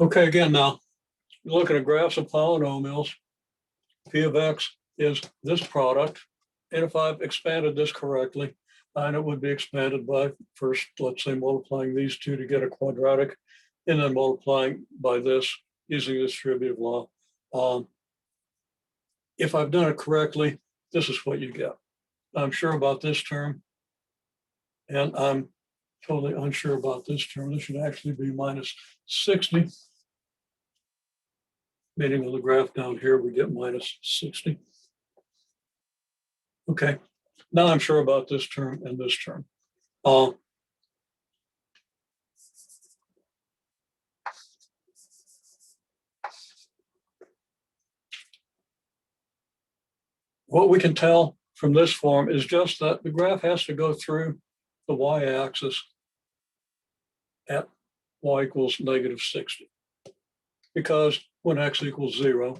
Okay, again, now, looking at graphs of polynomials, P of X is this product. And if I've expanded this correctly, and it would be expanded by first, let's say, multiplying these two to get a quadratic, and then multiplying by this using the distributive law. If I've done it correctly, this is what you get. I'm sure about this term, and I'm totally unsure about this term. This should actually be minus 60. Meaning on the graph down here, we get minus 60. Okay, now I'm sure about this term and this term. What we can tell from this form is just that the graph has to go through the y-axis at y equals negative 60. Because when x equals 0,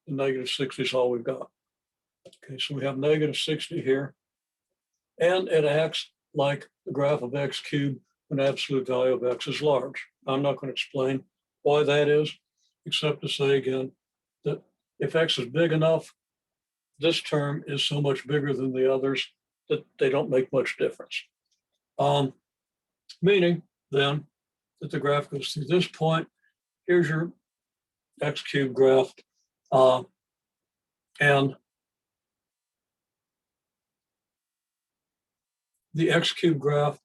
the negative 60 is all we've got. Okay, so we have negative 60 here, and it acts like the graph of x cubed when absolute value of x is large. I'm not going to explain why that is, except to say again that if x is big enough, this term is so much bigger than the others that they don't make much difference. Meaning then that the graph goes through this point. Here's your x cubed graph, and the x cubed graph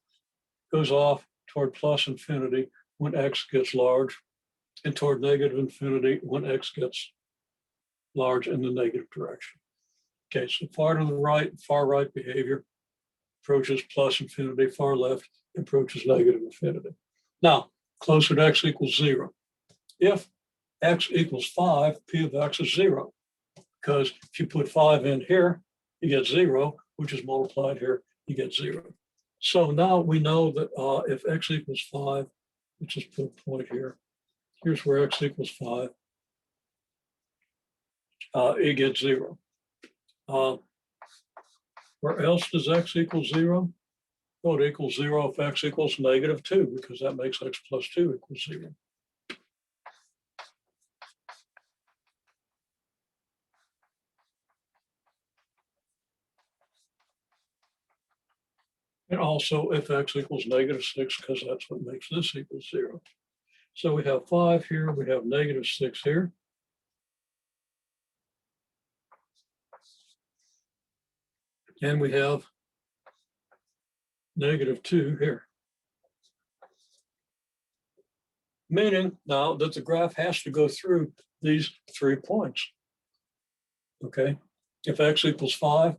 goes off toward plus infinity when x gets large, and toward negative infinity when x gets large in the negative direction. Okay, so far to the right, far right behavior approaches plus infinity, far left approaches negative infinity. Now, closer to x equals 0. If x equals 5, P of x is 0, because if you put 5 in here, you get 0, which is multiplied here, you get 0. So now we know that if x equals 5, let's just put a point here. Here's where x equals 5. It gets 0. Where else does x equal 0? Well, it equals 0 if x equals negative 2, because that makes x plus 2 equals 0. And also if x equals negative 6, because that's what makes this equal 0. So we have 5 here, we have negative 6 here. And we have negative 2 here. Meaning now that the graph has to go through these 3 points. Okay, if x equals 5,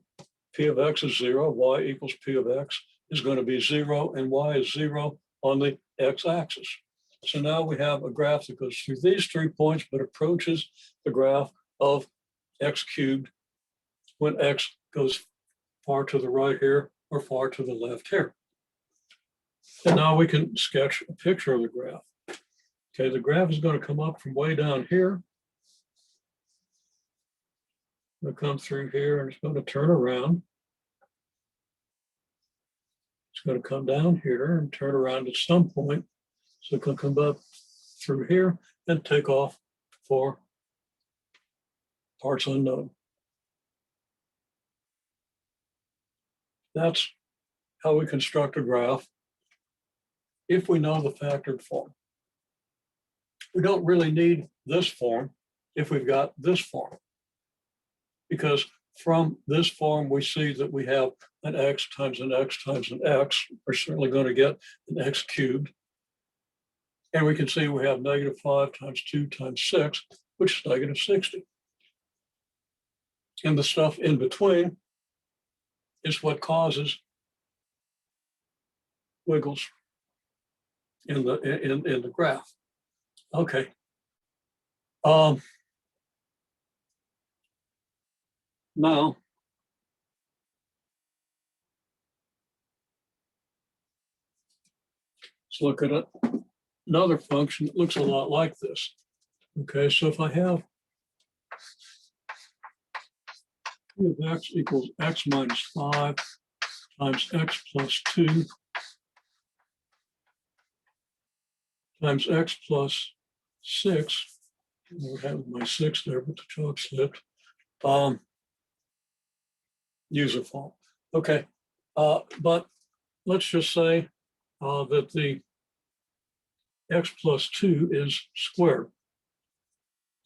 P of x is 0, y equals P of x is going to be 0, and y is 0 on the x-axis. So now we have a graph that goes through these 3 points, but approaches the graph of x cubed when x goes far to the right here or far to the left here. And now we can sketch a picture of the graph. Okay, the graph is going to come up from way down here. It'll come through here and it's going to turn around. It's going to come down here and turn around at some point. So it can come up through here and take off for parts unknown. That's how we construct a graph if we know the factored form. We don't really need this form if we've got this form, because from this form we see that we have an x times an x times an x. We're certainly going to get an x cubed. And we can see we have negative 5 times 2 times 6, which is negative 60. And the stuff in between is what causes wiggles in the graph. Okay. Now, let's look at another function that looks a lot like this. Okay, so if I have P of x equals x minus 5 times x plus 2 times x plus 6. I don't have my 6 there, but the chalk slipped. User fault. Okay, but let's just say that the x plus 2 is squared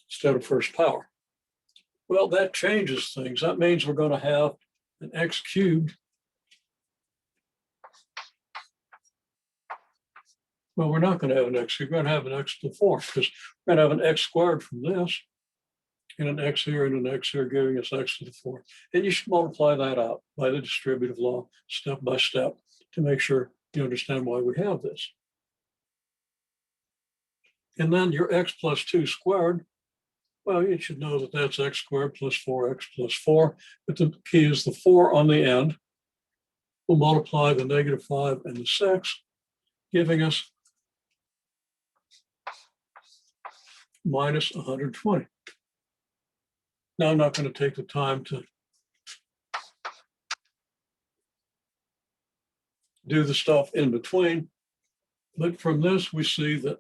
instead of first power. Well, that changes things. That means we're going to have an x cubed. Well, we're not going to have an x cubed. We're going to have an x to the 4th because we're going to have an x squared from this and an x here and an x here giving us x to the 4th. And you should multiply that out by the distributive law step by step to make sure you understand why we have this. And then your x plus 2 squared, well, you should know that that's x squared plus 4x plus 4, but the key is the 4 on the end. We'll multiply the negative 5 and the 6, giving us minus 120. Now, I'm not going to take the time to do the stuff in between, but from this, we see that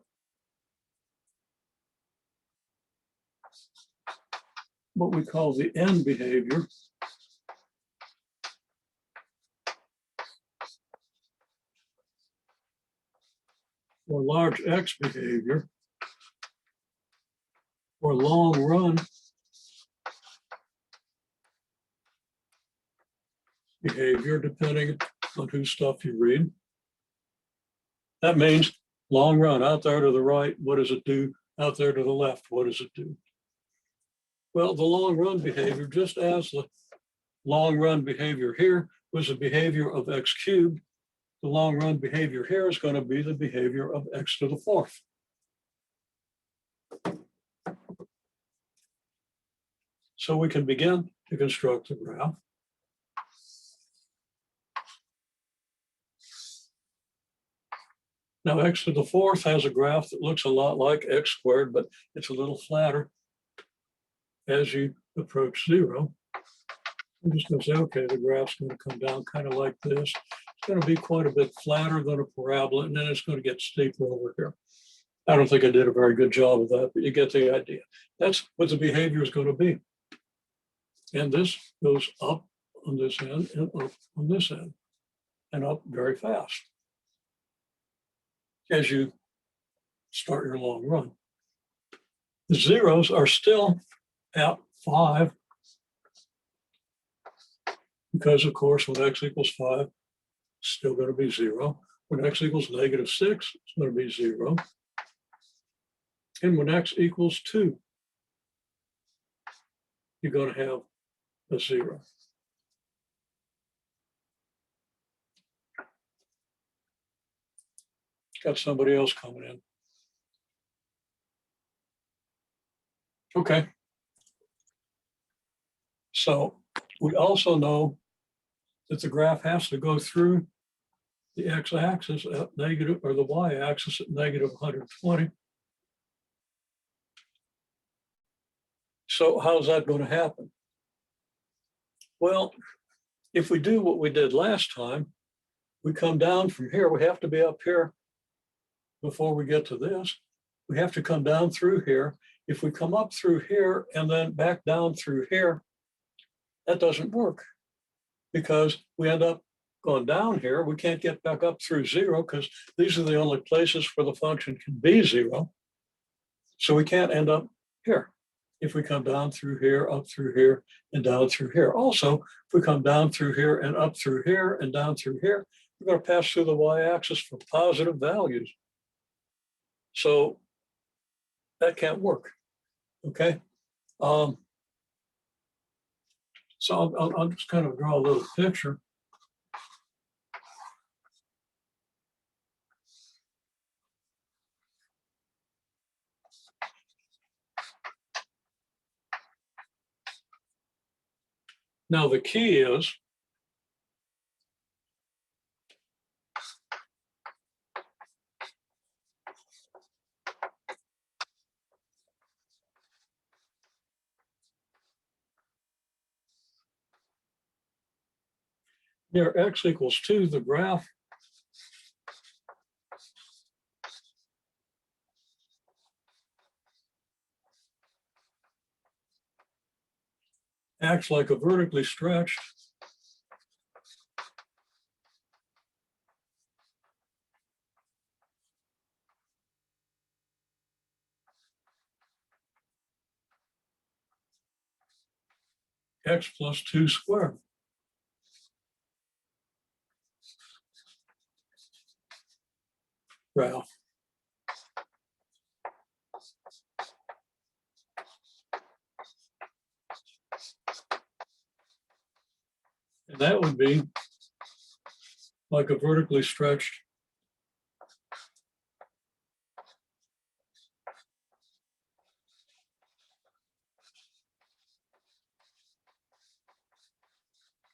what we call the end behavior or large X behavior or long run behavior, depending on whose stuff you read. That means long run, out there to the right, what does it do? Out there to the left, what does it do? Well, the long run behavior, just as the long run behavior here was a behavior of x cubed, the long run behavior here is going to be the behavior of x to the 4th. So we can begin to construct the graph. Now, x to the 4th has a graph that looks a lot like x squared, but it's a little flatter as you approach 0. I'm just going to say, okay, the graph's going to come down kind of like this. It's going to be quite a bit flatter than a parabola, and then it's going to get steeper over here. I don't think I did a very good job of that, but you get the idea. That's what the behavior is going to be. And this goes up on this end and up on this end, and up very fast as you start your long run. The zeros are still at 5 because, of course, when x equals 5, it's still going to be 0. When x equals negative 6, it's going to be 0. And when x equals 2, you're going to have a 0. Got somebody else coming in. Okay. So we also know that the graph has to go through the x-axis at negative, or the y-axis at negative 120. So how's that going to happen? Well, if we do what we did last time, we come down from here. We have to be up here before we get to this. We have to come down through here. If we come up through here and then back down through here, that doesn't work because we end up going down here. We can't get back up through 0 because these are the only places where the function can be 0. So we can't end up here. If we come down through here, up through here, and down through here. Also, if we come down through here and up through here and down through here, we're going to pass through the y-axis for positive values. So that can't work, okay? So I'll just kind of draw a little picture. Now the key is near x equals 2, the graph acts like a vertically stretched x plus 2 squared. Graph. And that would be like a vertically stretched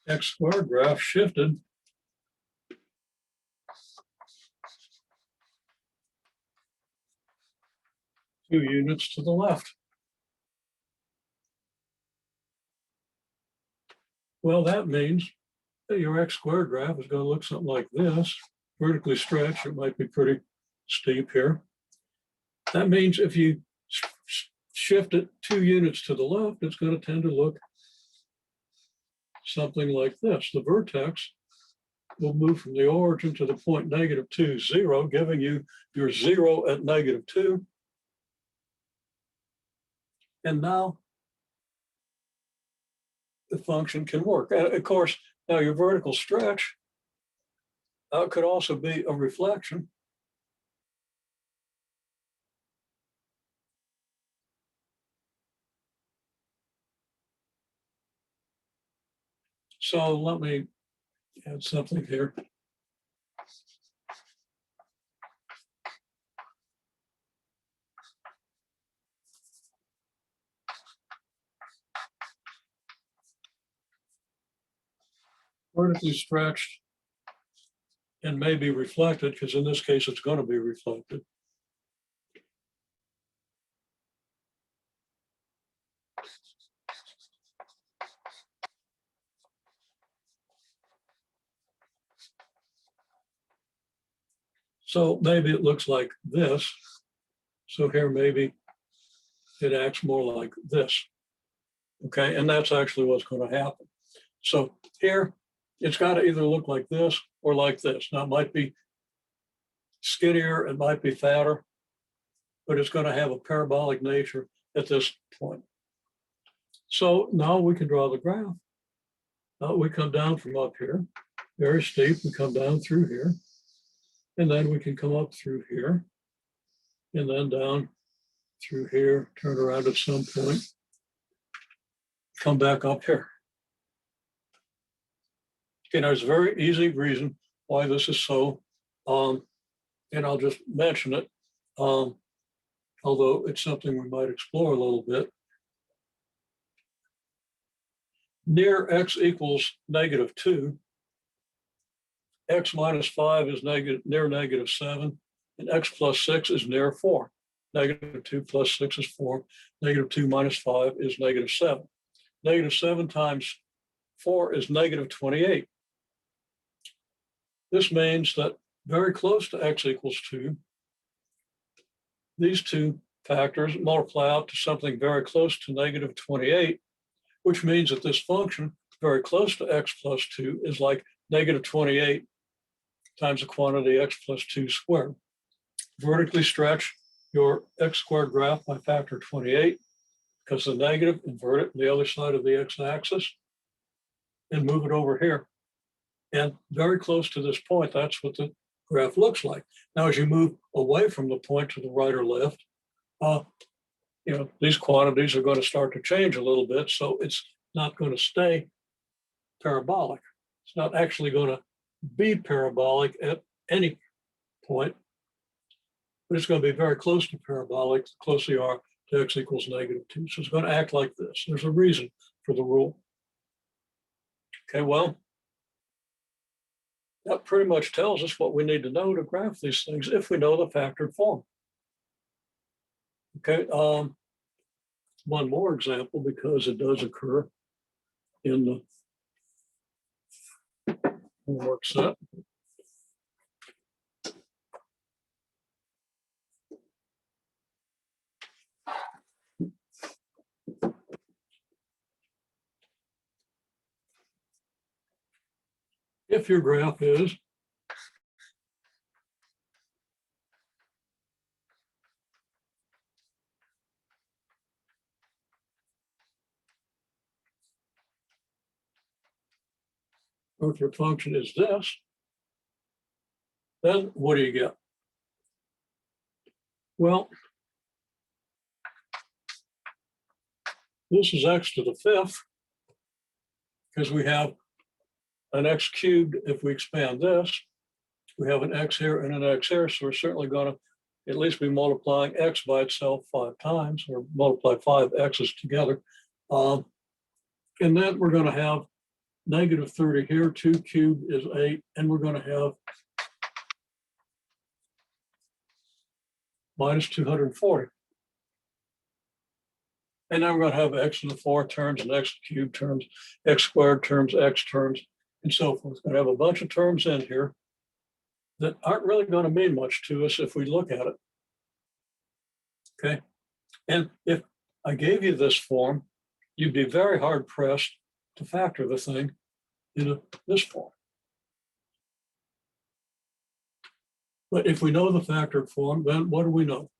x squared graph shifted 2 units to the left. Well, that means that your x squared graph is going to look something like this, vertically stretched. It might be pretty steep here. That means if you shift it 2 units to the left, it's going to tend to look something like this. The vertex will move from the origin to the point -2, 0, giving you your 0 at -2. And now the function can work. And of course, now your vertical stretch could also be a reflection So let me add something here. Vertically stretched and may be reflected, because in this case it's going to be reflected. So maybe it looks like this. So here maybe it acts more like this. Okay, and that's actually what's going to happen. So here it's got to either look like this or like this. Now it might be skinnier, it might be fatter, but it's going to have a parabolic nature at this point. So now we can draw the graph. Now we come down from up here, very steep, we come down through here, and then we can come up through here, and then down through here, turn around at some point, come back up here. Okay, there's a very easy reason why this is so, and I'll just mention it, although it's something we might explore a little bit. Near x equals -2, x minus 5 is near -7, and x plus 6 is near 4. -2 plus 6 is 4. -2 minus 5 is -7. -7 times 4 is -28. This means that very close to x equals 2, these two factors multiply out to something very close to -28, which means that this function very close to x plus 2 is like -28 times the quantity x plus 2 squared. Vertically stretch your x squared graph by factor 28, because the negative, invert it on the other side of the x-axis, and move it over here. And very close to this point, that's what the graph looks like. Now, as you move away from the point to the right or left, these quantities are going to start to change a little bit, so it's not going to stay parabolic. It's not actually going to be parabolic at any point, but it's going to be very close to parabolic, the closer you are to x equals -2. So it's going to act like this. There's a reason for the rule. Okay, well, that pretty much tells us what we need to know to graph these things if we know the factored form. Okay, one more example, because it does occur in the homework set. if your graph is or if your function is this, then what do you get? Well, this is x to the fifth, because we have an x cubed if we expand this. We have an x here and an x here, so we're certainly going to at least be multiplying x by itself 5 times, or multiply 5 x's together. And then we're going to have negative 30 here, 2 cubed is 8, and we're going to have minus 240. And then we're going to have x to the 4 terms and x cubed terms, x squared terms, x terms, and so forth. We're going to have a bunch of terms in here that aren't really going to mean much to us if we look at it. Okay. And if I gave you this form, you'd be very hard pressed to factor the thing into this form. But if we know the factored form, then what do we know?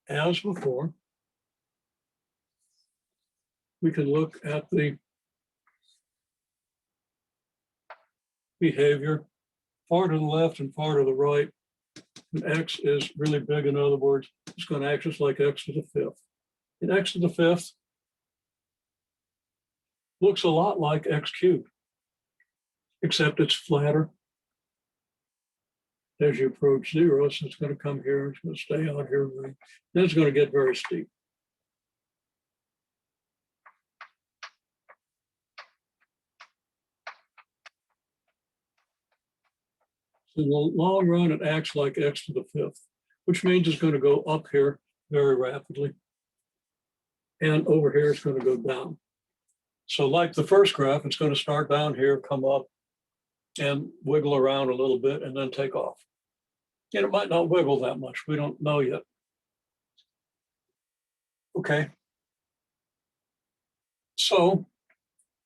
As before, we can look at the behavior far to the left and far to the right. And x is really big. In other words, it's going to act just like x to the fifth. And x to the fifth looks a lot like x cubed, except it's flatter as you approach 0. So it's going to come here, it's going to stay out here, then it's going to get very steep. So in the long run, it acts like x to the fifth, which means it's going to go up here very rapidly. And over here, it's going to go down. So like the first graph, it's going to start down here, come up, and wiggle around a little bit, and then take off. And it might not wiggle that much. We don't know yet. Okay. So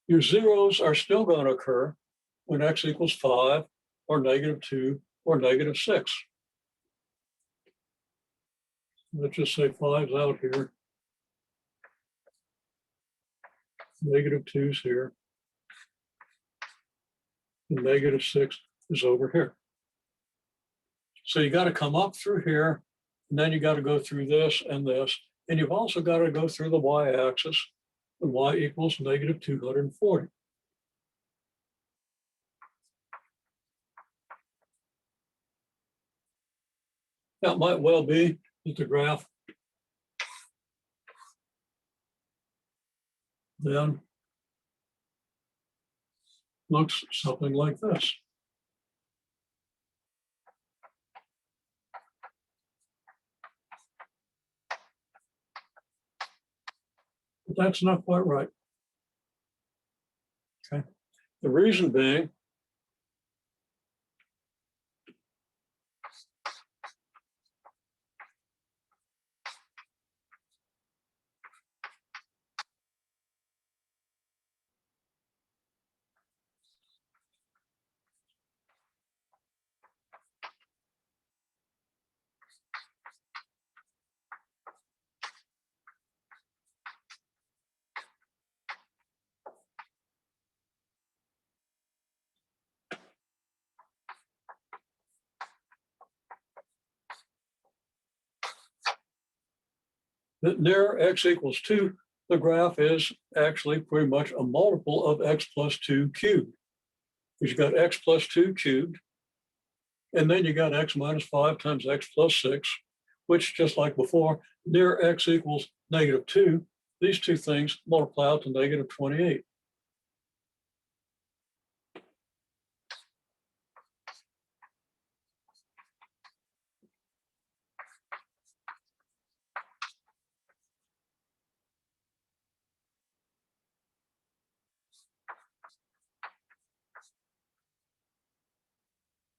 your zeros are still going to occur when x equals 5, or negative 2, or negative 6. Let's just say 5's out here. Negative 2's here. And negative 6 is over here. So you got to come up through here, and then you got to go through this and this. And you've also got to go through the y-axis, and y equals negative 240. Now, it might well be that the graph then looks something like this. But that's not quite right. Okay. The reason being, that near x equals 2, the graph is actually pretty much a multiple of x plus 2 cubed. Because you got x plus 2 cubed, and then you got x minus 5 times x plus 6, which, just like before, near x equals negative 2, these two things multiply out to negative 28.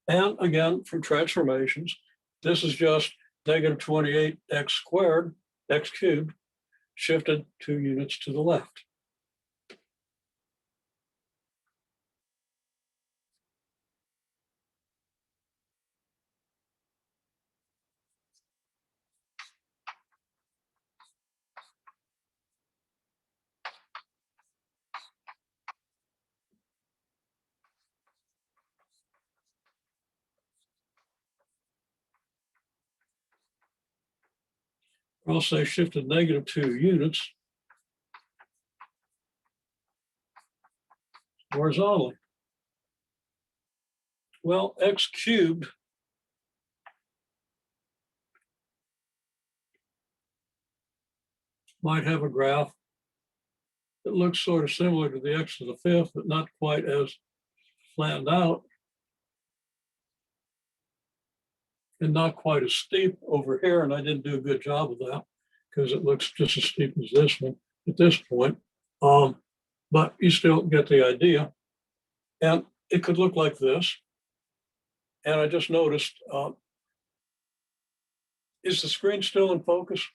And again, from transformations, this is just negative 28 x squared, x cubed, shifted 2 units to the left. I'll say shifted -2 units horizontally. Well, x cubed might have a graph that looks sort of similar to the x to the 5th, but not quite as flattened out and not quite as steep over here. And I didn't do a good job of that because it looks just as steep as this one at this point. But you still get the idea. And it could look like this. And I just noticed, is the screen still in focus?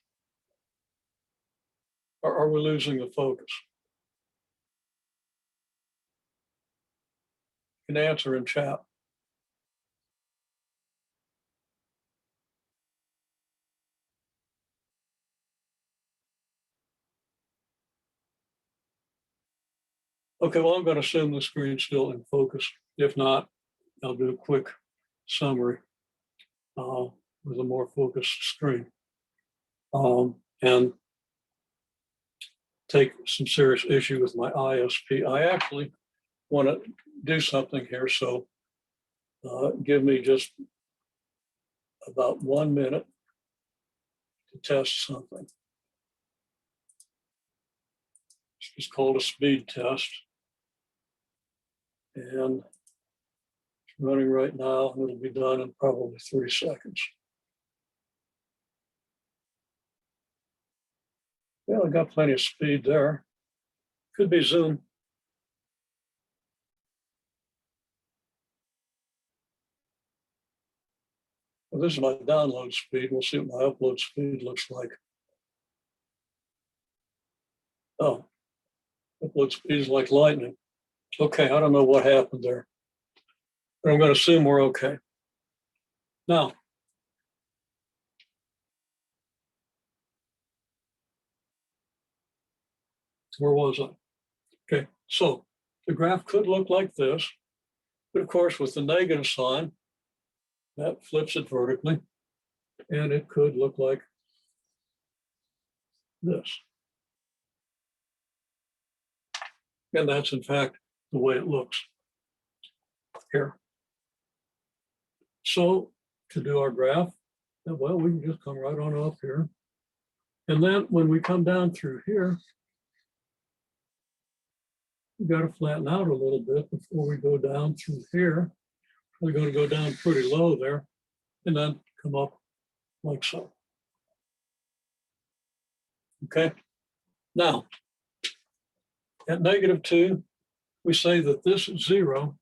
Or are we losing the focus? You can answer in chat. Okay, well, I'm going to assume the screen's still in focus. If not, I'll do a quick summary with a more focused screen and take some serious issue with my ISP. I actually want to do something here, so give me just about 1 minute to test something. It's called a speed test. And it's running right now, and it'll be done in probably 3 seconds. Well, I got plenty of speed there. Could be Zoom. Well, this is my download speed. We'll see what my upload speed looks like. Oh, upload speed is like lightning. Okay, I don't know what happened there, but I'm going to assume we're okay. Now, where was I? Okay, so the graph could look like this, but of course with the negative sign, that flips it vertically, and it could look like this. And that's in fact the way it looks here. So to do our graph, well, we can just come right on up here. And then when we come down through here, we got to flatten out a little bit before we go down through here. We're going to go down pretty low there and then come up like so. Okay. Now, at -2, we say that this 0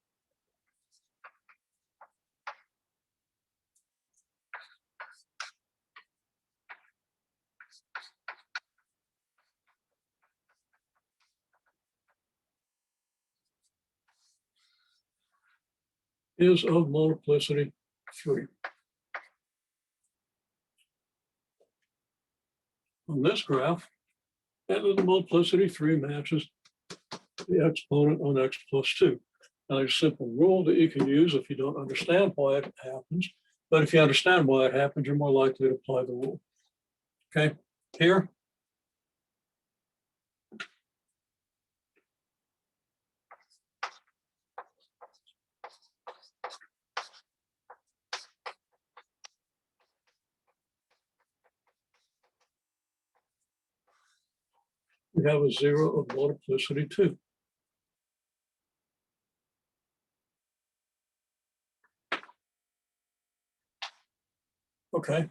is of multiplicity 3. On this graph, and the multiplicity 3 matches the exponent on x plus 2. Now, there's a simple rule that you can use if you don't understand why it happens. But if you understand why it happens, you're more likely to apply the rule. Okay, here. We have a 0 of multiplicity 2. Okay.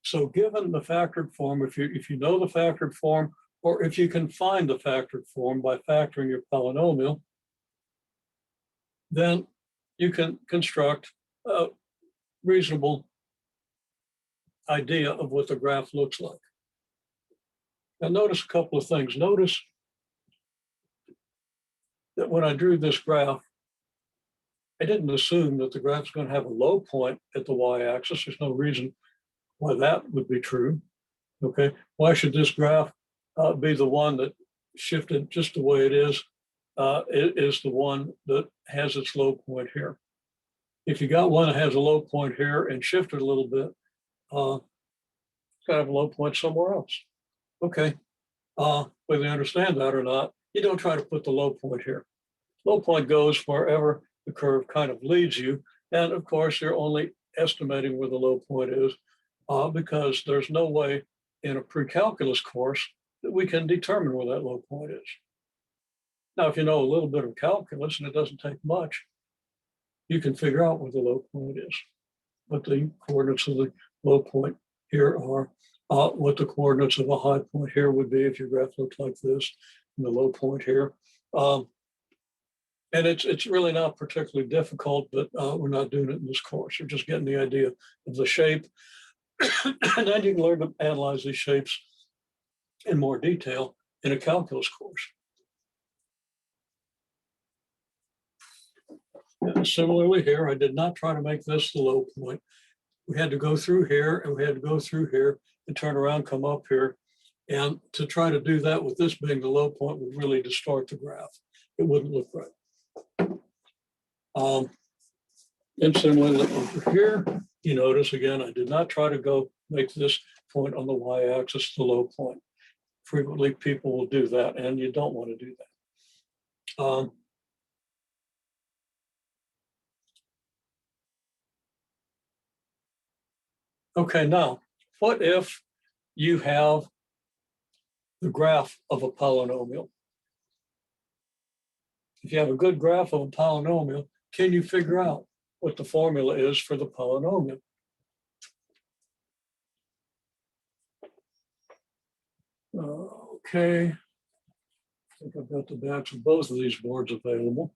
So given the factored form, if you know the factored form, or if you can find the factored form by factoring your polynomial, then you can construct a reasonable idea of what the graph looks like. Now notice a couple of things. Notice that when I drew this graph, I didn't assume that the graph's going to have a low point at the y-axis. There's no reason why that would be true. Okay, why should this graph be the one that shifted just the way it is? It is the one that has its low point here. if you got one that has a low point here and shifted a little bit, it's got to have a low point somewhere else. Okay, whether you understand that or not, you don't try to put the low point here. Low point goes wherever the curve kind of leads you. And of course, you're only estimating where the low point is because there's no way in a pre-calculus course that we can determine where that low point is. Now, if you know a little bit of calculus, and it doesn't take much, you can figure out where the low point is. What the coordinates of the low point here are, what the coordinates of a high point here would be if your graph looked like this, and the low point here. And it's really not particularly difficult, but we're not doing it in this course. We're just getting the idea of the shape. And then you can learn to analyze these shapes in more detail in a calculus course. And similarly here, I did not try to make this the low point. We had to go through here, and we had to go through here and turn around, come up here. And to try to do that with this being the low point would really distort the graph. It wouldn't look right. And similarly over here, you notice again, I did not try to go make this point on the y-axis the low point. Frequently people will do that, and you don't want to do that. Okay, now, what if you have the graph of a polynomial? If you have a good graph of a polynomial, can you figure out what the formula is for the polynomial? Okay, I think I've got the backs of both of these boards available.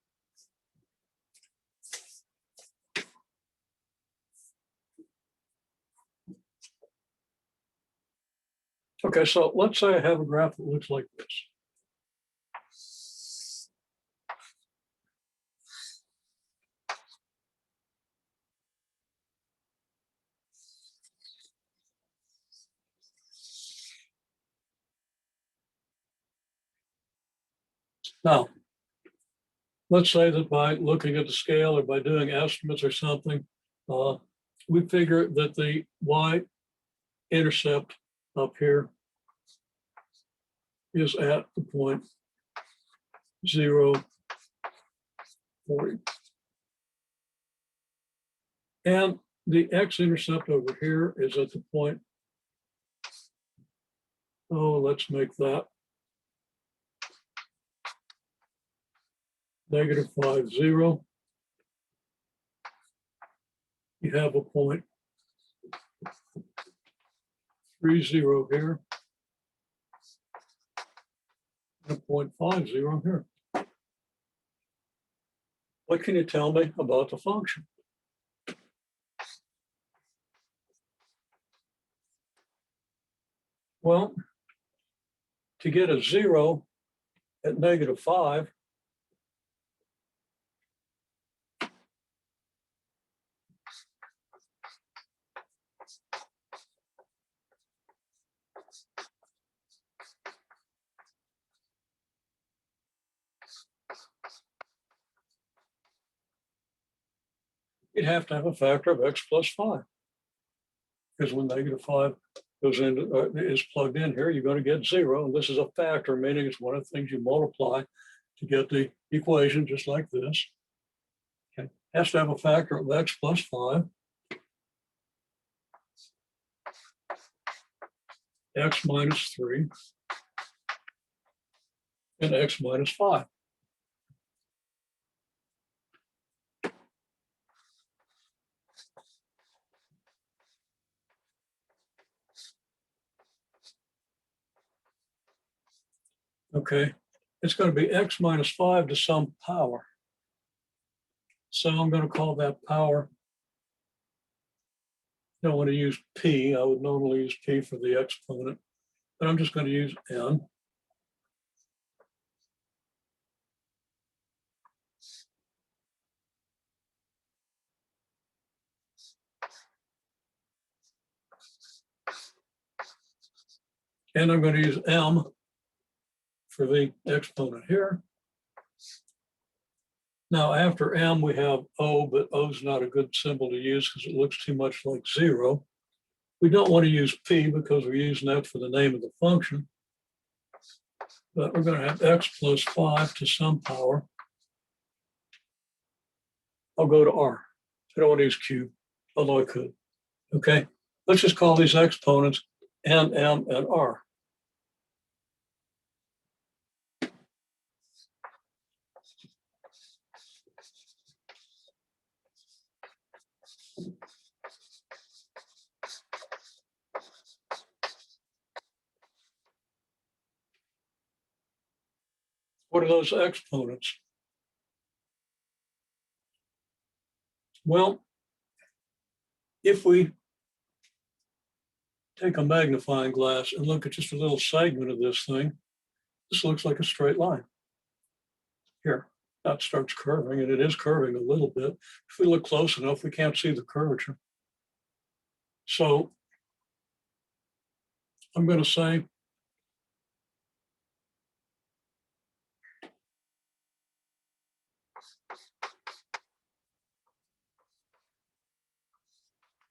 Okay, so let's say I have a graph that looks like this. Now, let's say that by looking at the scale or by doing estimates or something, we figure that the y-intercept up here is at the point 0, 40. And the x-intercept over here is at the point, let's make that -5, 0. You have a point 3, 0 here, and a point 5, 0 here. What can you tell me about the function? Well, to get a 0 at -5, you'd have to have a factor of x plus 5. Because when -5 goes into, is plugged in here, you're going to get 0. And this is a factor, meaning it's one of the things you multiply to get the equation, just like this. Okay, has to have a factor of x plus 5, x minus 3, and x minus 5. Okay, it's going to be x minus 5 to some power. So I'm going to call that power. I don't want to use p. I would normally use p for the exponent, but I'm just going to use n. And I'm going to use m for the exponent here. Now after M, we have O, but O is not a good symbol to use because it looks too much like 0. We don't want to use P because we're using that for the name of the function. But we're going to have x plus 5 to some power. I'll go to R. I don't want to use Q, although I could. Okay, let's just call these exponents N, M, and R. What are those exponents? Well, if we take a magnifying glass and look at just a little segment of this thing, this looks like a straight line. Here, that starts curving, and it is curving a little bit. If we look close enough, we can't see the curvature. So I'm going to say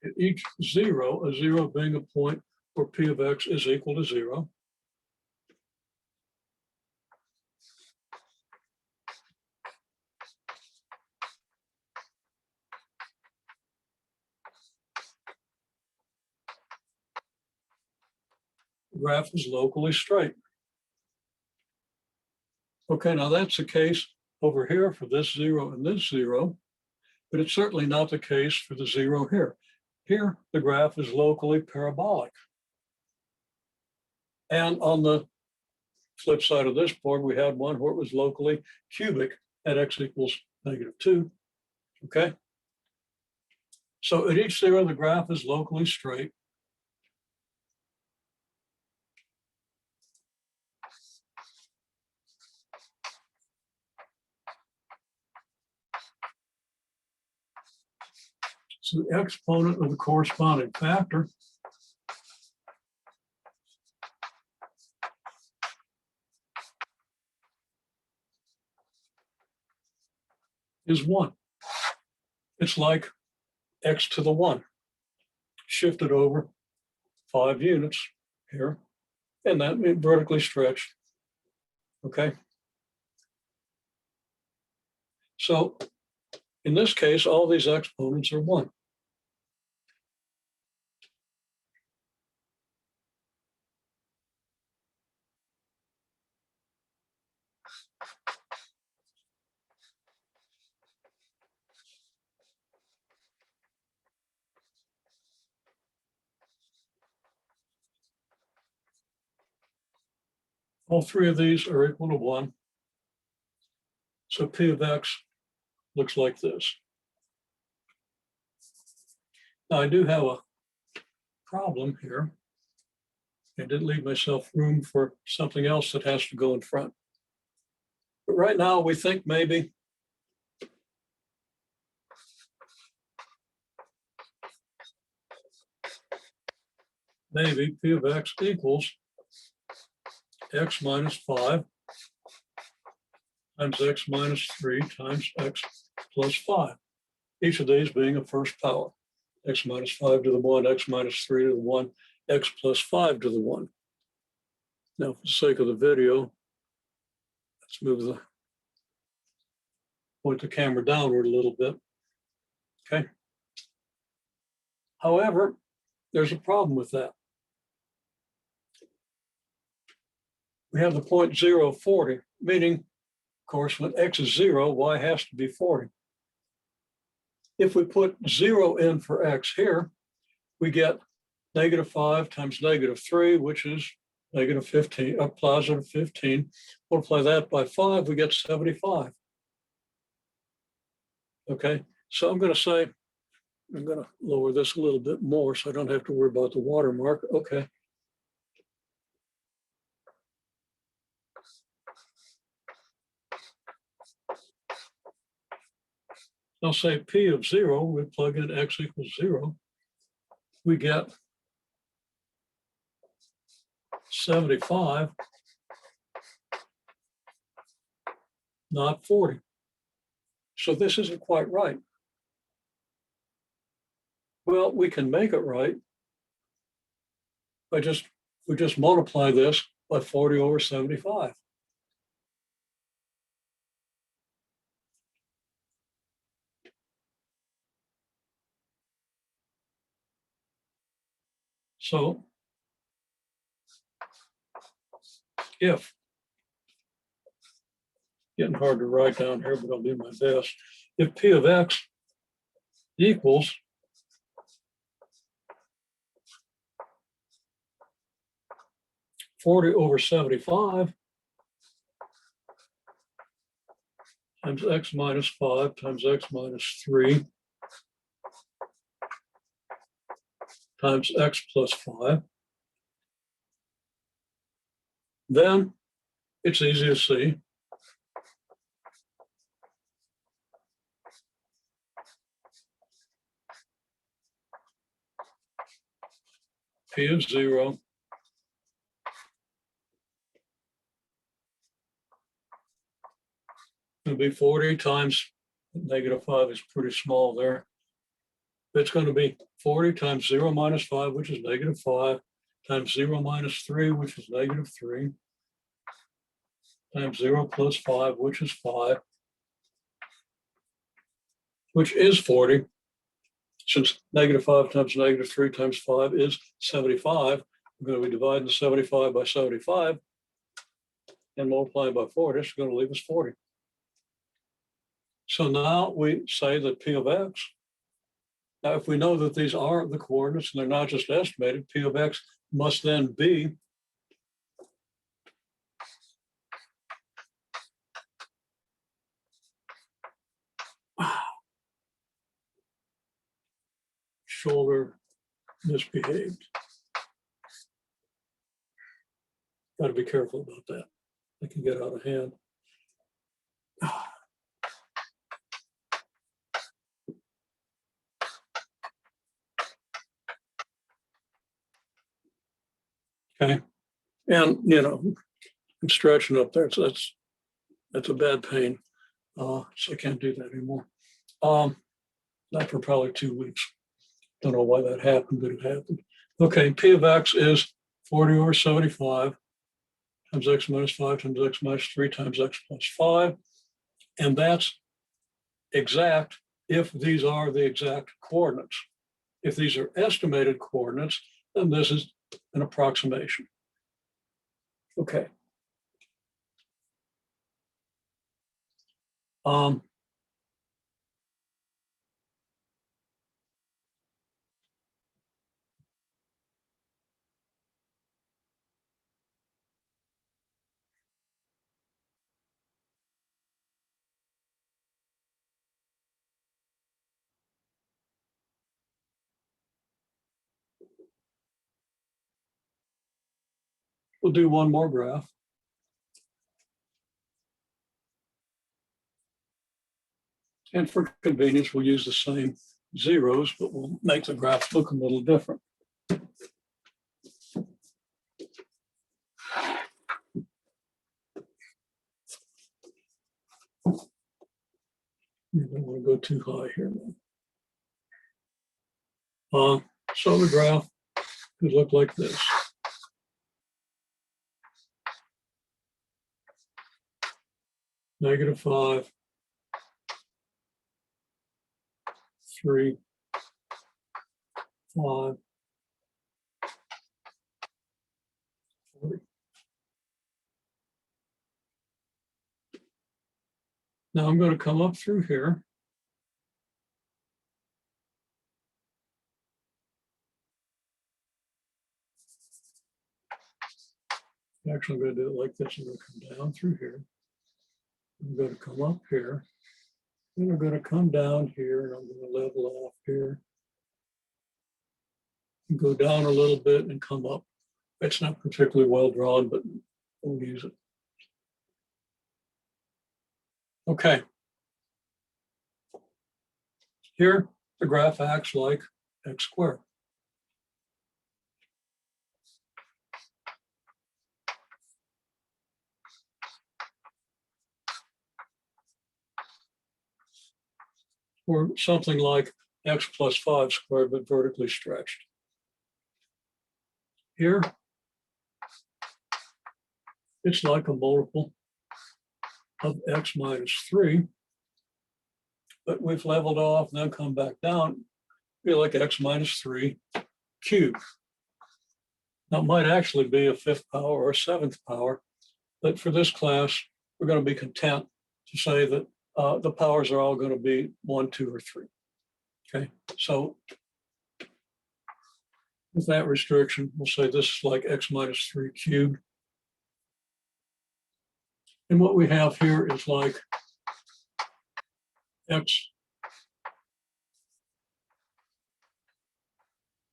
at each 0, a 0 being a point where P of x is equal to 0. The graph is locally straight. Okay, now that's the case over here for this 0 and this 0, but it's certainly not the case for the 0 here. Here, the graph is locally parabolic. And on the flip side of this board, we had one where it was locally cubic at x equals -2, okay? So at each 0, the graph is locally straight. So the exponent of the corresponding factor is 1. It's like x to the 1, shifted over 5 units here, and that means vertically stretched, okay? So in this case, all these exponents are 1. All 3 of these are equal to 1. So P of x looks like this. Now I do have a problem here. I did leave myself room for something else that has to go in front. But right now we think maybe P of x equals x minus 5 times x minus 3 times x plus 5. Each of these being a first power. X minus 5 to the 1, x minus 3 to the 1, x plus 5 to the 1. Now, for the sake of the video, let's point the camera downward a little bit. Okay. However, there's a problem with that. We have the point 0, 40, meaning, of course, when x is 0, y has to be 40. If we put 0 in for x here, we get -5 times -3, which is -15, or +15. Multiply that by 5, we get 75. Okay, so I'm going to say, I'm going to lower this a little bit more so I don't have to worry about the watermark. Okay. I'll say P of 0, we plug in x equals 0, we get 75, not 40. So this isn't quite right. Well, we can make it right by we just multiply this by 40 over 75. So if, getting hard to write down here, but I'll do my best. If P of X equals 40 over 75 times X minus 5 times X minus 3 times X plus 5, then it's easy to see P of 0 will be 40 times negative 5 is pretty small there. It's going to be 40 times 0 minus 5, which is negative 5, times 0 minus 3, which is negative 3, times 0 plus 5, which is 5, which is 40. Since negative 5 times negative 3 times 5 is 75, we're going to be dividing 75 by 75 and multiplying by 40. It's going to leave us 40. So now we say that P of X, now if we know that these are the coordinates and they're not just estimated, P of X must then be shoulder misbehaved. Got to be careful about that. It can get out of hand. Okay. And, you know, I'm stretching up there. So that's a bad pain. So I can't do that anymore. Not for probably 2 weeks. Don't know why that happened, but it happened. Okay, P of X is 40 over 75 times X minus 5 times X minus 3 times X plus 5. And that's exact if these are the exact coordinates. If these are estimated coordinates, then this is an approximation. Okay. We'll do one more graph. And for convenience, we'll use the same zeros, but we'll make the graph look a little different. You don't want to go too high here. So the graph could look like this. Negative 5, 3, 5, 40. Now I'm going to come up through here. Actually, I'm going to do it like this. I'm going to come down through here. I'm going to come up here. Then I'm going to come down here and I'm going to level off here. And go down a little bit and come up. It's not particularly well drawn, but we'll use it. Okay. Here, the graph acts like x squared. or something like x plus 5 squared, but vertically stretched. Here, it's like a multiple of x minus 3, but we've leveled off, now come back down, be like x minus 3 cubed. Now, it might actually be a 5th power or a 7th power, but for this class, we're going to be content to say that the powers are all going to be 1, 2, or 3. Okay, so with that restriction, we'll say this is like x minus 3 cubed. And what we have here is like x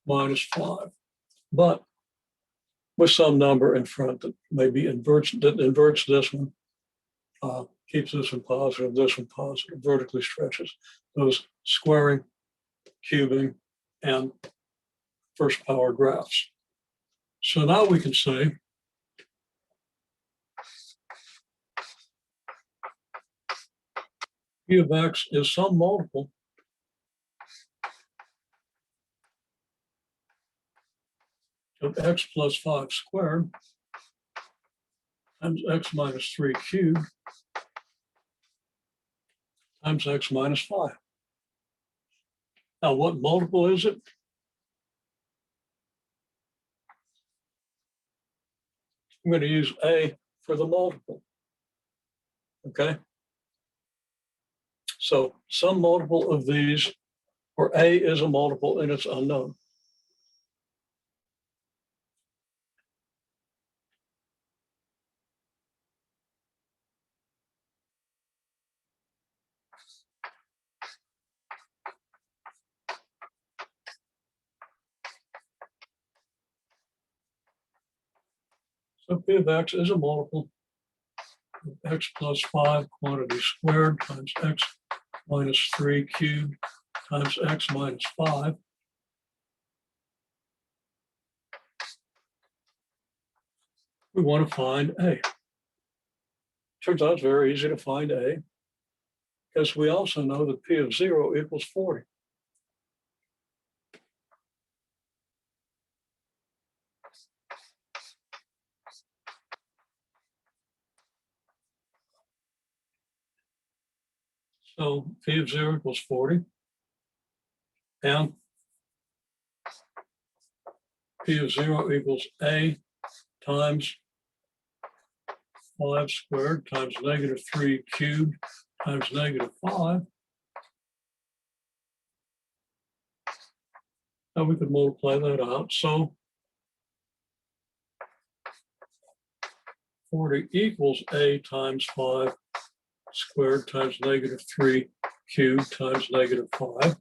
minus 5, but with some number in front that maybe inverts this one, keeps this one positive, this one positive, vertically stretches those squaring, cubing, and first power graphs. So now we can say p of x is some multiple of x plus 5 squared times x minus 3 cubed times x minus 5. Now, what multiple is it? I'm going to use A for the multiple. Okay? So some multiple of these, or A is a multiple and it's unknown. So p of x is a multiple of x plus 5 quantity squared times x minus 3 cubed times x minus 5. We want to find A. Turns out it's very easy to find A, because we also know that p of 0 equals 40. So p of 0 equals 40, and p of 0 equals A times 5 squared times negative 3 cubed times negative 5. Now we could multiply that out. So 40 equals A times 5 squared times negative 3 cubed times negative 5.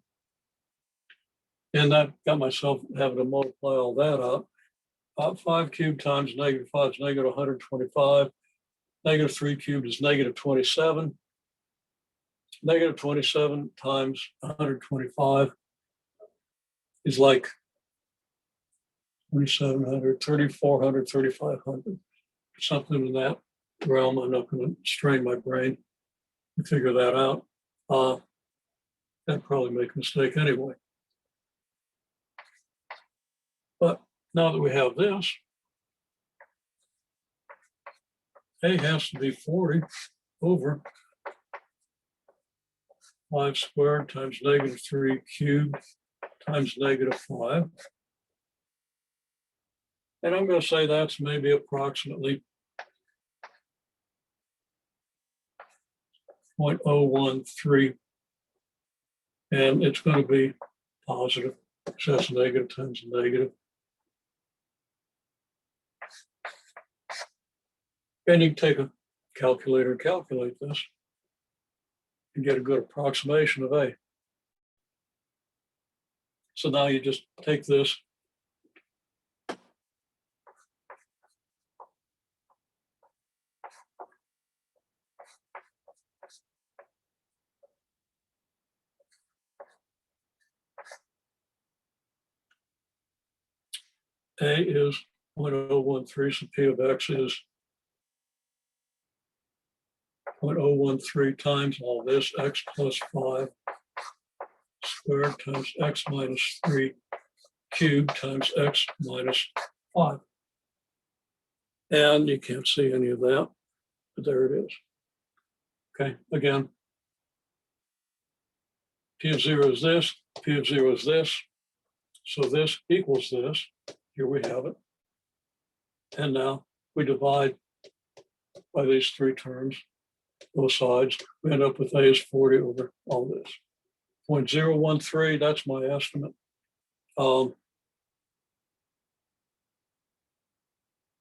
And that got myself having to multiply all that out. 5 cubed times negative 5 is negative 125. Negative 3 cubed is negative 27. Negative 27 times 125 is like 2,700, 3,400, 3,500, something in that realm. I'm not going to strain my brain to figure that out. I'd probably make a mistake anyway. But now that we have this, A has to be 40 over 5 squared times negative 3 cubed times negative 5. And I'm going to say that's maybe approximately 0.013. And it's going to be positive, so that's negative times negative. And you can take a calculator and calculate this and get a good approximation of A. So now you just take this A is 0.013, so P of X is 0.013 times all this, X plus 5 squared times x minus 3 cubed times x minus 5. And you can't see any of that, but there it is. Okay, again, P of 0 is this, P of 0 is this. So this equals this. Here we have it. And now we divide by these three terms, both sides. We end up with A is 40 over all this. 0.013, that's my estimate.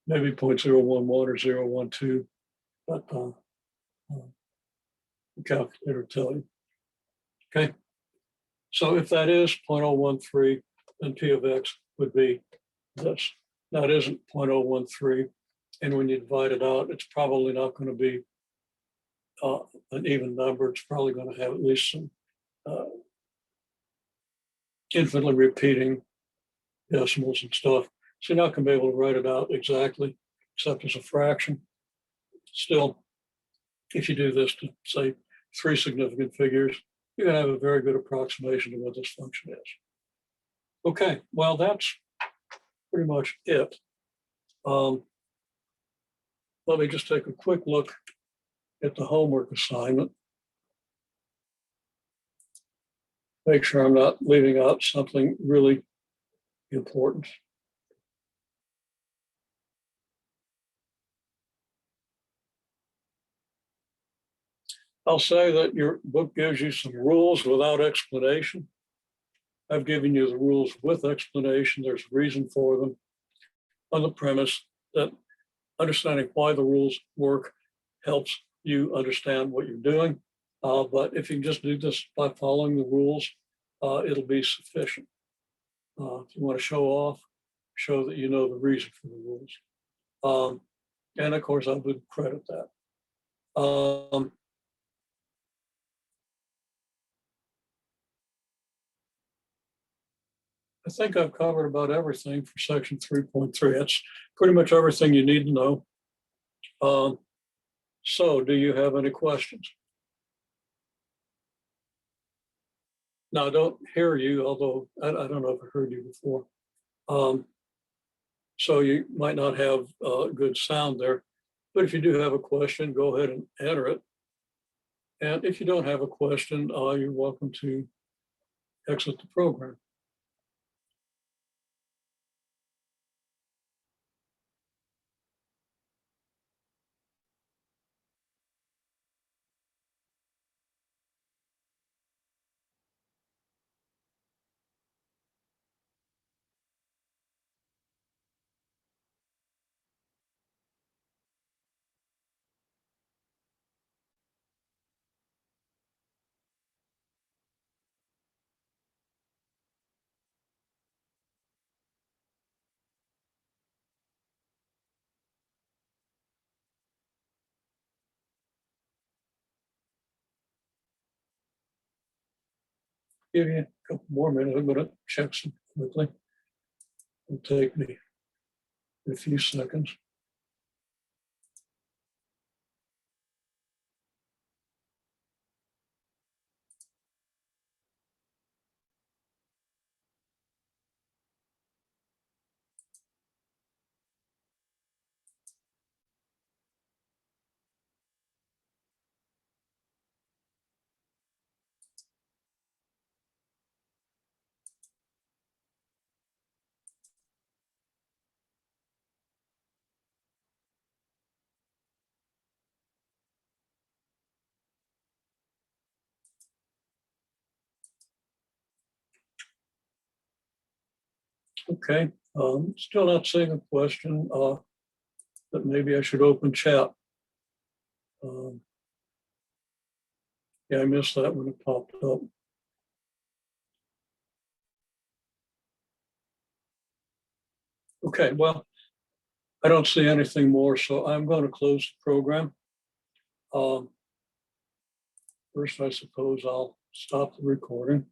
Maybe 0.011 or 0.012, but the calculator will tell you. Okay, so if that is 0.013, then P of x would be this. Now it isn't 0.013, and when you divide it out, it's probably not going to be an even number. It's probably going to have at least some infinitely repeating decimals and stuff. So you're not going to be able to write it out exactly, except as a fraction. Still, if you do this to, say, 3 significant figures, you're going to have a very good approximation of what this function is. Okay, well, that's pretty much it. Let me just take a quick look at the homework assignment. Make sure I'm not leaving out something really important. I'll say that your book gives you some rules without explanation. I've given you the rules with explanation. There's a reason for them, on the premise that understanding why the rules work helps you understand what you're doing. But if you just do this by following the rules, it'll be sufficient. If you want to show off, show that you know the reason for the rules. And of course, I would credit that. I think I've covered about everything for section 3.3. That's pretty much everything you need to know. So do you have any questions? Now, I don't hear you, although I don't know if I heard you before. So you might not have good sound there. But if you do have a question, go ahead and enter it. And if you don't have a question, you're welcome to exit the program. Give you a couple more minutes. I'm going to check some quickly. It'll take me a few seconds. Okay, still not seeing a question, but maybe I should open chat. Yeah, I missed that when it popped up. Okay, well, I don't see anything more, so I'm going to close the program. First, I suppose I'll stop the recording.